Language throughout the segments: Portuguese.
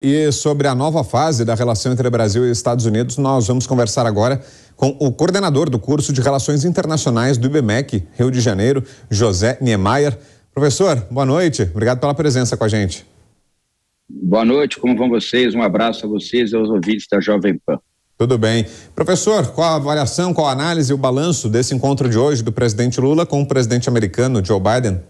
E sobre a nova fase da relação entre Brasil e Estados Unidos, nós vamos conversar agora com o coordenador do curso de Relações Internacionais do IBMEC, Rio de Janeiro, José Niemeyer. Professor, boa noite. Obrigado pela presença com a gente. Boa noite, como vão vocês? Um abraço a vocês e aos ouvintes da Jovem Pan. Tudo bem. Professor, qual a avaliação, qual a análise e o balanço desse encontro de hoje do presidente Lula com o presidente americano, Joe Biden?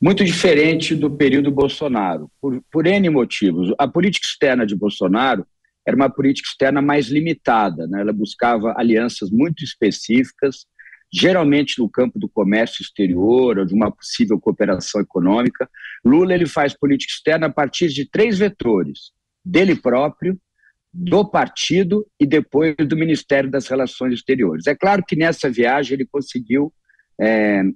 Muito diferente do período Bolsonaro, por N motivos. A política externa de Bolsonaro era uma política externa mais limitada, né? Ela buscava alianças muito específicas, geralmente no campo do comércio exterior ou de uma possível cooperação econômica. Lula ele faz política externa a partir de 3 vetores: dele próprio, do partido e depois do Ministério das Relações Exteriores. É claro que nessa viagem ele conseguiu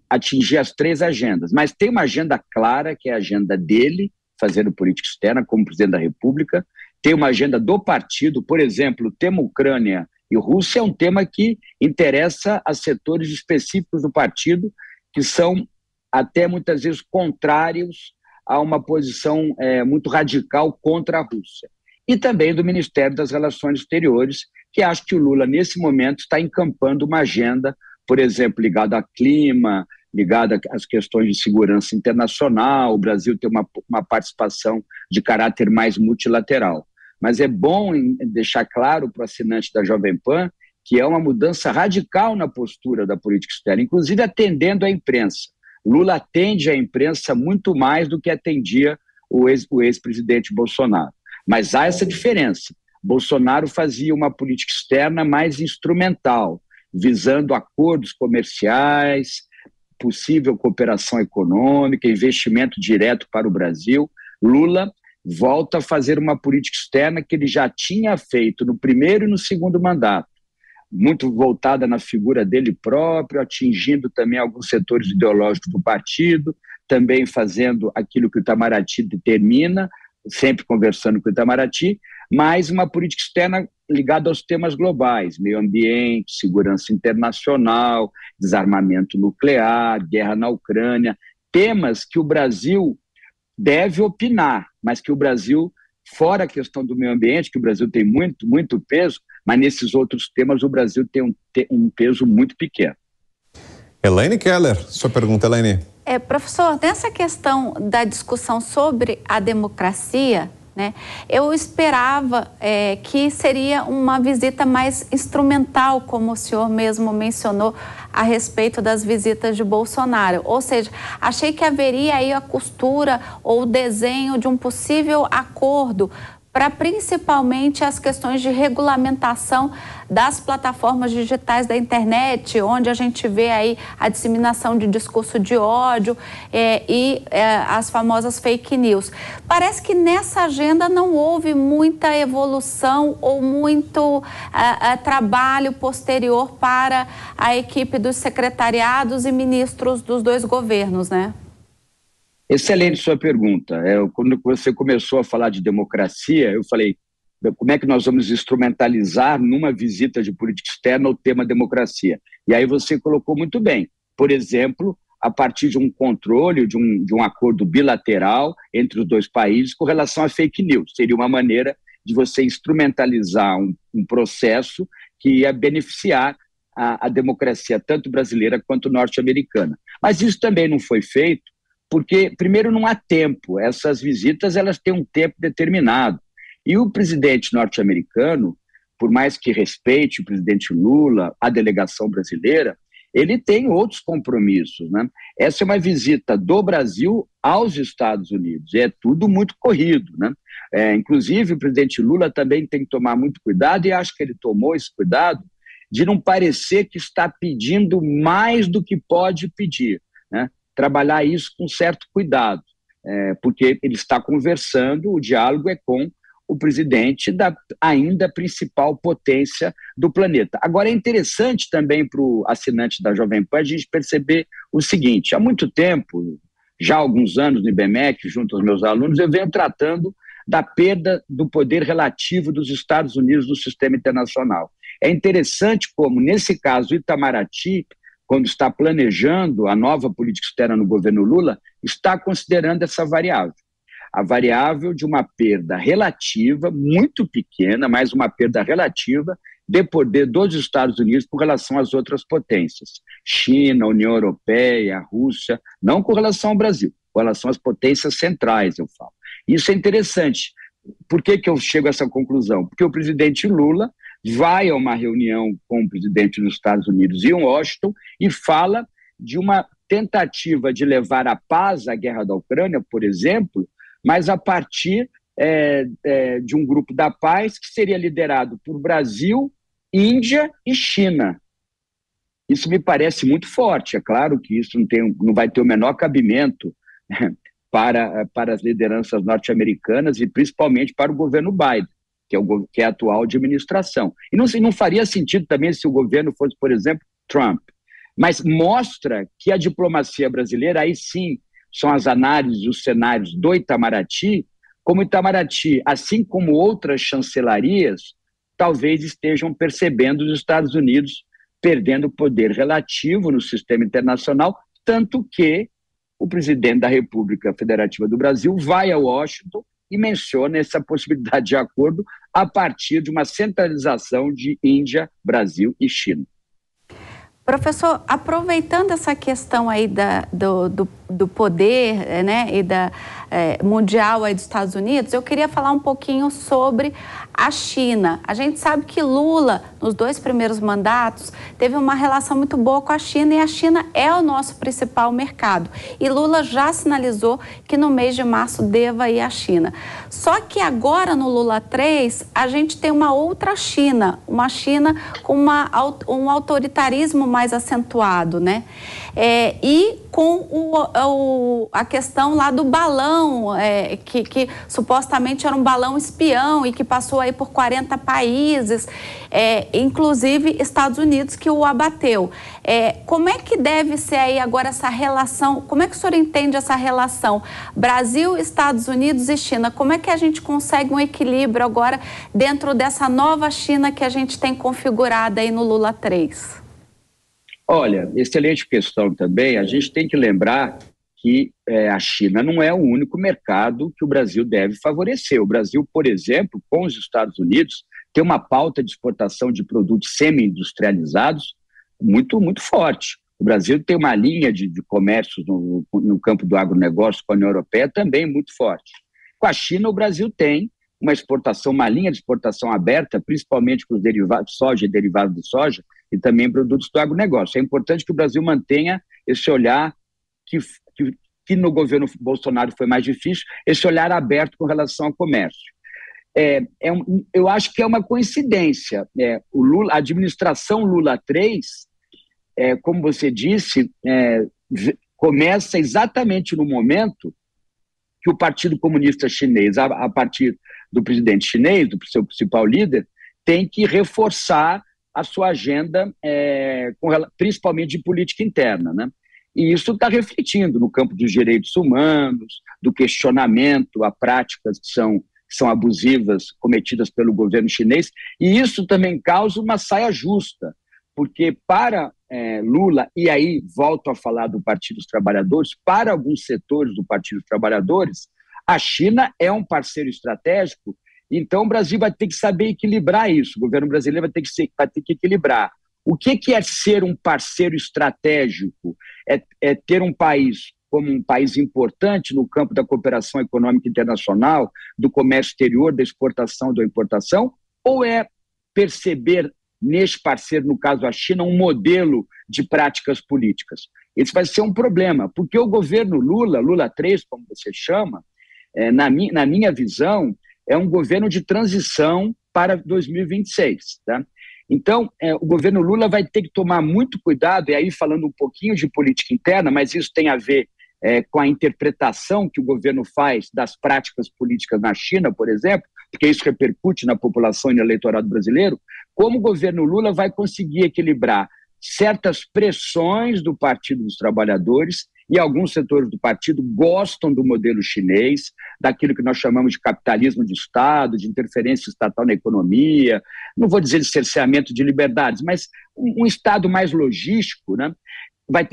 atingir as 3 agendas, mas tem uma agenda clara, que é a agenda dele, fazendo política externa como presidente da República, tem uma agenda do partido, por exemplo, o tema Ucrânia e Rússia é um tema que interessa a setores específicos do partido, que são até muitas vezes contrários a uma posição muito radical contra a Rússia. E também do Ministério das Relações Exteriores, que acho que o Lula, nesse momento, está encampando uma agenda, por exemplo, ligada a clima, ligada às questões de segurança internacional. O Brasil tem uma participação de caráter mais multilateral. Mas é bom deixar claro para o assinante da Jovem Pan que é uma mudança radical na postura da política externa, inclusive atendendo a imprensa. Lula atende a imprensa muito mais do que atendia o ex-presidente Bolsonaro. Mas há essa diferença. Bolsonaro fazia uma política externa mais instrumental, visando acordos comerciais, possível cooperação econômica, investimento direto para o Brasil. Lula volta a fazer uma política externa que ele já tinha feito no primeiro e no segundo mandato, muito voltada na figura dele próprio, atingindo também alguns setores ideológicos do partido, também fazendo aquilo que o Itamaraty determina, sempre conversando com o Itamaraty, mas uma política externa ligada aos temas globais: meio ambiente, segurança internacional, desarmamento nuclear, guerra na Ucrânia, temas que o Brasil deve opinar, mas que o Brasil, fora a questão do meio ambiente, que o Brasil tem muito peso, mas nesses outros temas o Brasil tem um peso muito pequeno. Elaine Keller, sua pergunta, Elaine. Professor, nessa questão da discussão sobre a democracia, né, eu esperava que seria uma visita mais instrumental, como o senhor mesmo mencionou a respeito das visitas de Bolsonaro. Ou seja, achei que haveria aí a costura ou o desenho de um possível acordo para principalmente as questões de regulamentação das plataformas digitais da internet, onde a gente vê aí a disseminação de discurso de ódio e as famosas fake news. Parece que nessa agenda não houve muita evolução ou muito trabalho posterior para a equipe dos secretariados e ministros dos 2 governos, né? Excelente sua pergunta. Quando você começou a falar de democracia, eu falei, como é que nós vamos instrumentalizar numa visita de política externa o tema democracia? E aí você colocou muito bem. Por exemplo, a partir de um controle, de um acordo bilateral entre os 2 países com relação a fake news. Seria uma maneira de você instrumentalizar um processo que ia beneficiar a democracia, tanto brasileira quanto norte-americana. Mas isso também não foi feito, porque, primeiro, não há tempo. Essas visitas elas têm um tempo determinado. E o presidente norte-americano, por mais que respeite o presidente Lula, a delegação brasileira, ele tem outros compromissos, né? Essa é uma visita do Brasil aos Estados Unidos. É tudo muito corrido, né? Inclusive, o presidente Lula também tem que tomar muito cuidado, e acho que ele tomou esse cuidado, de não parecer que está pedindo mais do que pode pedir, né? Trabalhar isso com certo cuidado, porque ele está conversando, o diálogo é com o presidente da ainda principal potência do planeta. Agora, é interessante também para o assinante da Jovem Pan a gente perceber o seguinte: há muito tempo, já há alguns anos no IBMEC, junto aos meus alunos, eu venho tratando da perda do poder relativo dos Estados Unidos no sistema internacional. É interessante como, nesse caso, o Itamaraty, quando está planejando a nova política externa no governo Lula, está considerando essa variável. a variável de uma perda relativa, muito pequena, mas uma perda relativa de poder dos Estados Unidos com relação às outras potências. China, União Europeia, Rússia, não com relação ao Brasil, com relação às potências centrais, eu falo. Isso é interessante. Por que eu chego a essa conclusão? Porque o presidente Lula vai a uma reunião com o presidente dos Estados Unidos em Washington e fala de uma tentativa de levar a paz à guerra da Ucrânia, por exemplo, mas a partir de um grupo da paz que seria liderado por Brasil, Índia e China. Isso me parece muito forte. É claro que isso não vai ter o menor cabimento para as lideranças norte-americanas e principalmente para o governo Biden, que é a atual administração. E não faria sentido também se o governo fosse, por exemplo, Trump. Mas mostra que a diplomacia brasileira, aí sim, são as análises, os cenários do Itamaraty, como Itamaraty, assim como outras chancelarias, talvez estejam percebendo os Estados Unidos perdendo poder relativo no sistema internacional, tanto que o presidente da República Federativa do Brasil vai a Washington e menciona essa possibilidade de acordo a partir de uma centralização de Índia, Brasil e China. Professor, aproveitando essa questão aí do poder, né, e mundial aí dos Estados Unidos, eu queria falar um pouquinho sobre a China. A gente sabe que Lula, nos 2 primeiros mandatos, teve uma relação muito boa com a China e a China é o nosso principal mercado. E Lula já sinalizou que no mês de março deva ir à China. Só que agora, no Lula 3, a gente tem uma outra China, uma China com um autoritarismo mais acentuado, né? E com a questão lá do balão, que supostamente era um balão espião e que passou aí por 40 países, inclusive Estados Unidos, que o abateu. Como é que deve ser aí agora essa relação? Como é que o senhor entende essa relação Brasil, Estados Unidos e China? Como é que a gente consegue um equilíbrio agora dentro dessa nova China que a gente tem configurada aí no Lula 3? Olha, excelente questão também. A gente tem que lembrar que a China não é o único mercado que o Brasil deve favorecer. O Brasil, por exemplo, com os Estados Unidos, tem uma pauta de exportação de produtos semi-industrializados muito, muito forte. O Brasil tem uma linha de comércio no campo do agronegócio com a União Europeia também muito forte. Com a China, o Brasil tem uma linha de exportação aberta, principalmente com os derivados de soja e derivados de soja, e também produtos do agronegócio. É importante que o Brasil mantenha esse olhar que no governo Bolsonaro foi mais difícil, esse olhar aberto com relação ao comércio. Eu acho que é uma coincidência. A administração Lula 3, como você disse, começa exatamente no momento que o Partido Comunista Chinês, a partir do presidente chinês, do seu principal líder, tem que reforçar a sua agenda, principalmente de política interna, né? E isso está refletindo no campo dos direitos humanos, do questionamento a práticas que são abusivas cometidas pelo governo chinês, e isso também causa uma saia justa, porque para Lula, e aí volto a falar do Partido dos Trabalhadores, para alguns setores do Partido dos Trabalhadores, a China é um parceiro estratégico. Então, o Brasil vai ter que saber equilibrar isso. O governo brasileiro vai ter que equilibrar. O que é ser um parceiro estratégico? É ter um país como um país importante no campo da cooperação econômica internacional, do comércio exterior, da exportação e da importação? Ou é perceber neste parceiro, no caso a China, um modelo de práticas políticas? Esse vai ser um problema, porque o governo Lula 3, como você chama, na minha visão, é um governo de transição para 2026, tá? Então, o governo Lula vai ter que tomar muito cuidado, e aí falando um pouquinho de política interna, mas isso tem a ver com a interpretação que o governo faz das práticas políticas na China, por exemplo, porque isso repercute na população e no eleitorado brasileiro, como o governo Lula vai conseguir equilibrar certas pressões do Partido dos Trabalhadores, e alguns setores do partido gostam do modelo chinês, daquilo que nós chamamos de capitalismo de Estado, de interferência estatal na economia, não vou dizer de cerceamento de liberdades, mas um Estado mais logístico, né?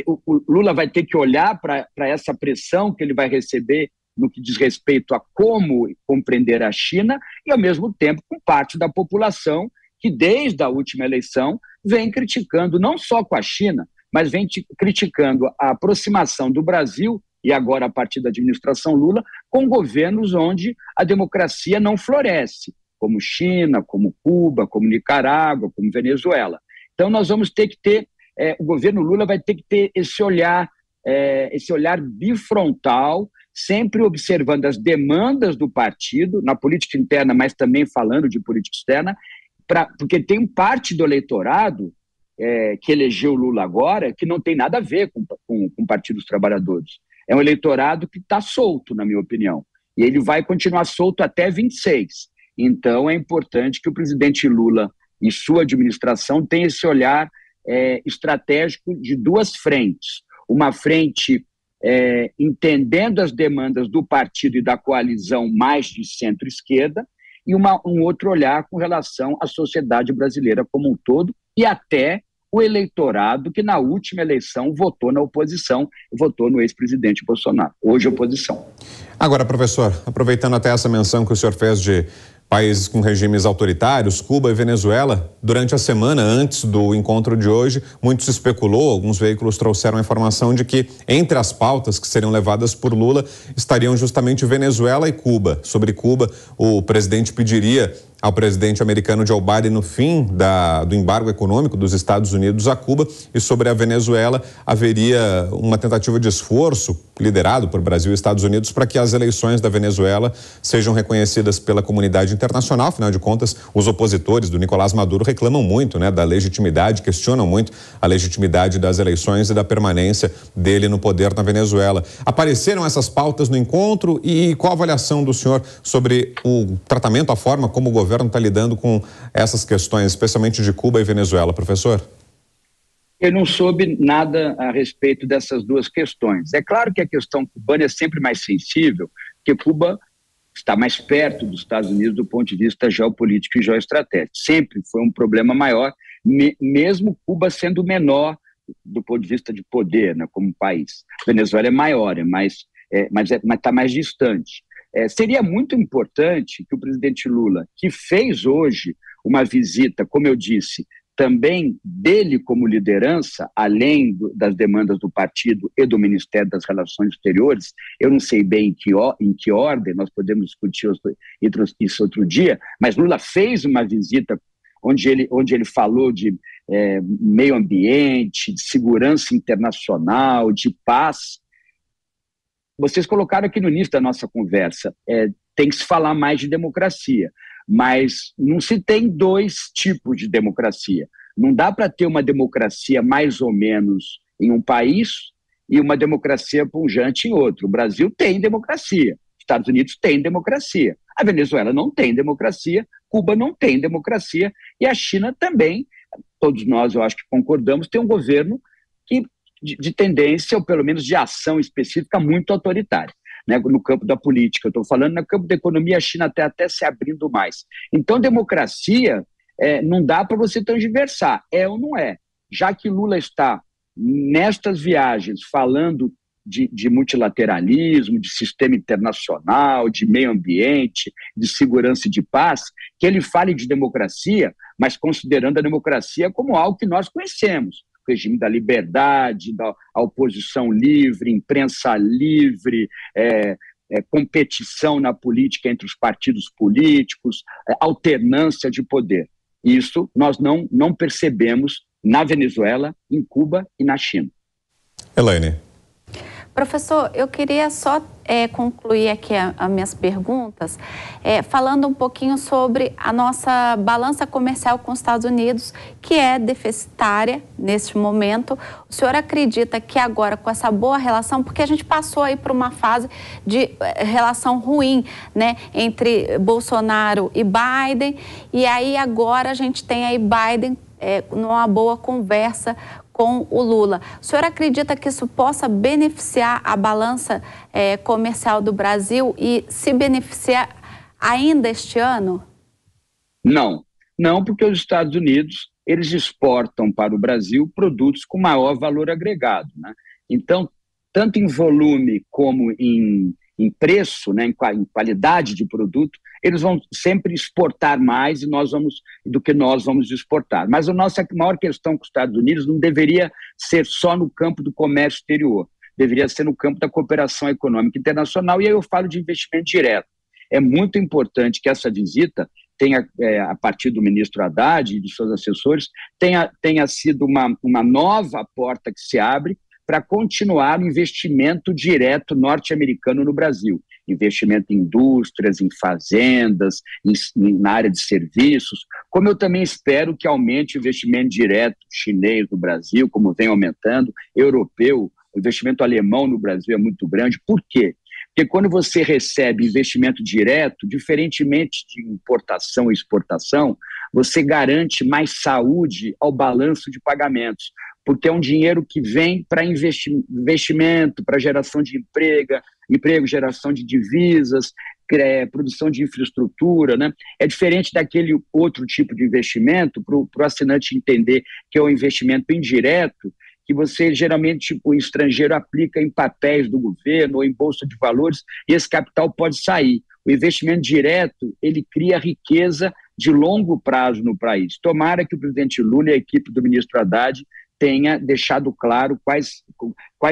O Lula vai ter que olhar para essa pressão que ele vai receber no que diz respeito a como compreender a China e, ao mesmo tempo, com parte da população que, desde a última eleição, vem criticando, não só com a China, mas vem criticando a aproximação do Brasil, e agora a partir da administração Lula, com governos onde a democracia não floresce, como China, como Cuba, como Nicarágua, como Venezuela. Então nós vamos ter que ter, o governo Lula vai ter que ter esse olhar bifrontal, sempre observando as demandas do partido, na política interna, mas também falando de política externa, porque tem parte do eleitorado que elegeu Lula agora que não tem nada a ver com o Partido dos Trabalhadores. É um eleitorado que está solto, na minha opinião, e ele vai continuar solto até 26. Então é importante que o presidente Lula e sua administração tenham esse olhar estratégico de duas frentes. Uma frente entendendo as demandas do partido e da coalizão mais de centro-esquerda, e um outro olhar com relação à sociedade brasileira como um todo e até o eleitorado que na última eleição votou na oposição, votou no ex-presidente Bolsonaro, hoje oposição. Agora, professor, aproveitando até essa menção que o senhor fez de países com regimes autoritários, Cuba e Venezuela, durante a semana antes do encontro de hoje, muito se especulou, alguns veículos trouxeram a informação de que entre as pautas que seriam levadas por Lula estariam justamente Venezuela e Cuba. Sobre Cuba, o presidente pediria ao presidente americano Joe Biden no fim do embargo econômico dos Estados Unidos a Cuba, e sobre a Venezuela haveria uma tentativa de esforço liderado por Brasil e Estados Unidos para que as eleições da Venezuela sejam reconhecidas pela comunidade internacional. Afinal de contas, os opositores do Nicolás Maduro reclamam muito, da legitimidade, questionam muito a legitimidade das eleições e da permanência dele no poder na Venezuela. Apareceram essas pautas no encontro, e qual a avaliação do senhor sobre o tratamento, a forma como o governo está lidando com essas questões, especialmente de Cuba e Venezuela, professor? Eu não soube nada a respeito dessas duas questões. É claro que a questão cubana é sempre mais sensível, porque Cuba está mais perto dos Estados Unidos do ponto de vista geopolítico e geoestratégico. Sempre foi um problema maior, mesmo Cuba sendo menor do ponto de vista de poder, como país. A Venezuela é maior, mas está mais distante. Seria muito importante que o presidente Lula, que fez hoje uma visita, como eu disse, também dele como liderança, além das demandas do partido e do Ministério das Relações Exteriores, eu não sei bem em que ordem, nós podemos discutir isso outro dia, mas Lula fez uma visita onde ele falou de meio ambiente, de segurança internacional, de paz. Vocês colocaram aqui no início da nossa conversa, tem que se falar mais de democracia, mas não se tem dois tipos de democracia. Não dá para ter uma democracia mais ou menos em um país e uma democracia pujante em outro. O Brasil tem democracia, Estados Unidos tem democracia, a Venezuela não tem democracia, Cuba não tem democracia e a China também, todos nós eu acho que concordamos, tem um governo de tendência, ou pelo menos de ação específica, muito autoritária, no campo da política. Eu estou falando no campo da economia, a China está até se abrindo mais. Então, democracia não dá para você transversar, ou não é. Já que Lula está nestas viagens falando de multilateralismo, de sistema internacional, de meio ambiente, de segurança e de paz, que ele fale de democracia, mas considerando a democracia como algo que nós conhecemos. O regime da liberdade, da oposição livre, imprensa livre, competição na política entre os partidos políticos, alternância de poder. Isso nós não percebemos na Venezuela, em Cuba e na China. Elaine. Professor, eu queria só concluir aqui as minhas perguntas, falando um pouquinho sobre a nossa balança comercial com os Estados Unidos, que é deficitária neste momento. O senhor acredita que agora, com essa boa relação, porque a gente passou aí por uma fase de relação ruim, entre Bolsonaro e Biden, e aí agora a gente tem aí Biden numa boa conversa com o Lula. O senhor acredita que isso possa beneficiar a balança comercial do Brasil e se beneficiar ainda este ano? Não, porque os Estados Unidos, eles exportam para o Brasil produtos com maior valor agregado, Então, tanto em volume como em em preço, né, em qualidade de produto, eles vão sempre exportar mais do que nós vamos exportar. Mas a nossa maior questão com os Estados Unidos não deveria ser só no campo do comércio exterior, deveria ser no campo da cooperação econômica internacional, e aí eu falo de investimento direto. É muito importante que essa visita tenha, a partir do ministro Haddad e de seus assessores, tenha sido uma nova porta que se abre para continuar o investimento direto norte-americano no Brasil. Investimento em indústrias, em fazendas, na área de serviços, como eu também espero que aumente o investimento direto chinês no Brasil, como vem aumentando, europeu, o investimento alemão no Brasil é muito grande. Por quê? Porque quando você recebe investimento direto, diferentemente de importação e exportação, você garante mais saúde ao balanço de pagamentos, porque é um dinheiro que vem para investimento, para geração de emprego, geração de divisas, produção de infraestrutura, né? É diferente daquele outro tipo de investimento, para o assinante entender que é um investimento indireto, que você geralmente, o estrangeiro aplica em papéis do governo ou em bolsa de valores, e esse capital pode sair. O investimento direto, ele cria riqueza de longo prazo no país. Tomara que o presidente Lula e a equipe do ministro Haddad tenha deixado claro quais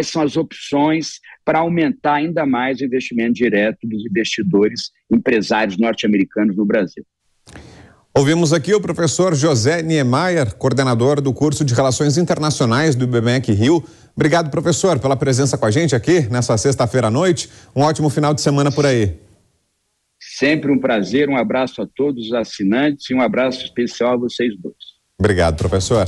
são as opções para aumentar ainda mais o investimento direto dos investidores, empresários norte-americanos no Brasil. Ouvimos aqui o professor José Niemeyer, coordenador do curso de Relações Internacionais do IBMEC Rio. Obrigado, professor, pela presença com a gente aqui nessa sexta-feira à noite. Um ótimo final de semana por aí. Sempre um prazer, um abraço a todos os assinantes e um abraço especial a vocês dois. Obrigado, professor.